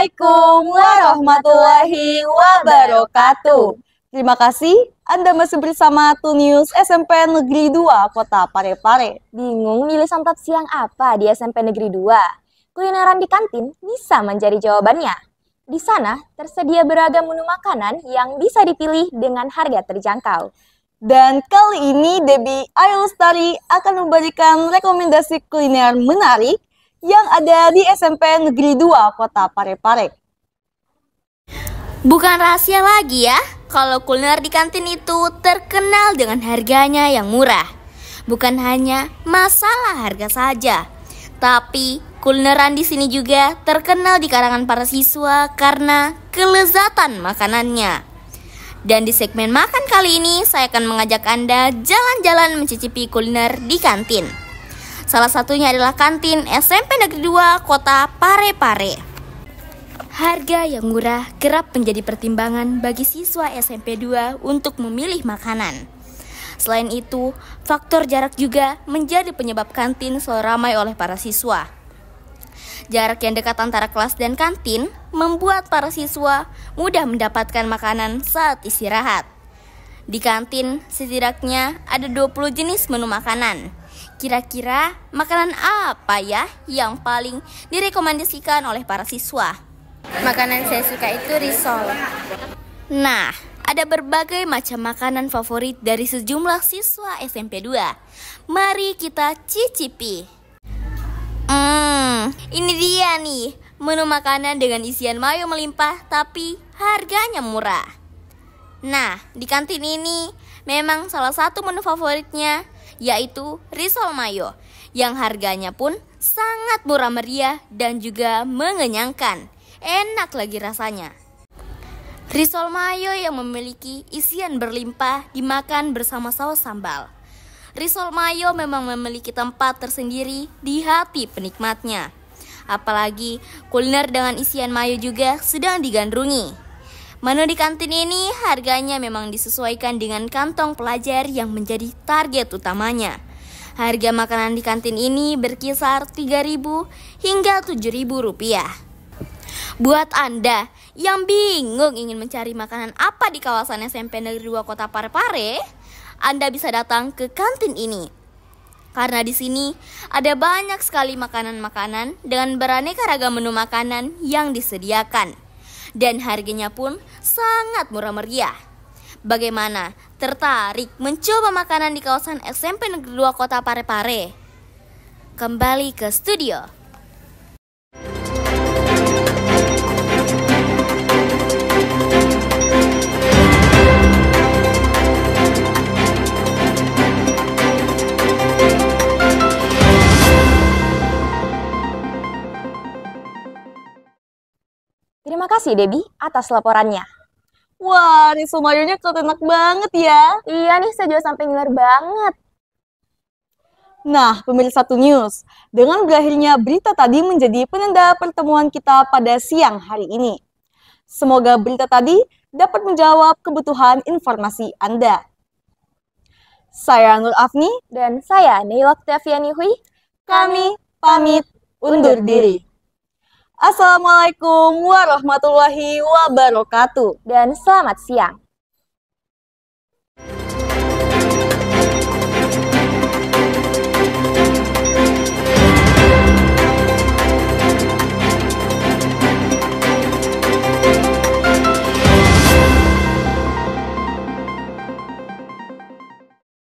Assalamualaikum warahmatullahi wabarakatuh. Terima kasih Anda masih bersama Tunius SMP Negeri 2 Kota Parepare. Bingung milih santap siang apa di SMP Negeri 2? Kulineran di kantin bisa menjadi jawabannya. Di sana tersedia beragam menu makanan yang bisa dipilih dengan harga terjangkau. Dan kali ini Debbie Ayu Lestari akan memberikan rekomendasi kuliner menarik yang ada di SMP Negeri 2 Kota Parepare. Bukan rahasia lagi ya, kalau kuliner di kantin itu terkenal dengan harganya yang murah. Bukan hanya masalah harga saja, tapi kulineran di sini juga terkenal di kalangan para siswa karena kelezatan makanannya. Dan di segmen makan kali ini, saya akan mengajak Anda jalan-jalan mencicipi kuliner di kantin. Salah satunya adalah kantin SMP Negeri 2 Kota Parepare. Harga yang murah kerap menjadi pertimbangan bagi siswa SMP 2 untuk memilih makanan. Selain itu, faktor jarak juga menjadi penyebab kantin selalu ramai oleh para siswa. Jarak yang dekat antara kelas dan kantin membuat para siswa mudah mendapatkan makanan saat istirahat. Di kantin setidaknya ada 20 jenis menu makanan. Kira-kira makanan apa ya yang paling direkomendasikan oleh para siswa? Makanan saya suka itu risol. Nah, ada berbagai macam makanan favorit dari sejumlah siswa SMP 2. Mari kita cicipi. Ini dia nih, menu makanan dengan isian mayo melimpah tapi harganya murah. Nah, di kantin ini memang salah satu menu favoritnya yaitu risol mayo yang harganya pun sangat murah meriah dan juga mengenyangkan. Enak lagi rasanya. Risol mayo yang memiliki isian berlimpah dimakan bersama saus sambal. Risol mayo memang memiliki tempat tersendiri di hati penikmatnya. Apalagi kuliner dengan isian mayo juga sedang digandrungi. Menu di kantin ini harganya memang disesuaikan dengan kantong pelajar yang menjadi target utamanya. Harga makanan di kantin ini berkisar Rp3.000 hingga Rp7.000. Buat Anda yang bingung ingin mencari makanan apa di kawasan SMP Negeri 2 Kota Parepare, Anda bisa datang ke kantin ini. Karena di sini ada banyak sekali makanan-makanan dengan beraneka ragam menu makanan yang disediakan. Dan harganya pun sangat murah meriah. Bagaimana? Tertarik mencoba makanan di kawasan SMP Negeri 2 Kota Parepare? Kembali ke studio. Terima kasih Debbie atas laporannya. Wah, risol mayonya enak banget ya. Iya nih, saya juga sampai ngiler banget. Nah, pemirsa Tunius, dengan berakhirnya berita tadi menjadi penanda pertemuan kita pada siang hari ini. Semoga berita tadi dapat menjawab kebutuhan informasi Anda. Saya Nur Afni Dan saya Neila Oktaviani Hui. Kami pamit undur diri. Assalamualaikum warahmatullahi wabarakatuh. Dan selamat siang.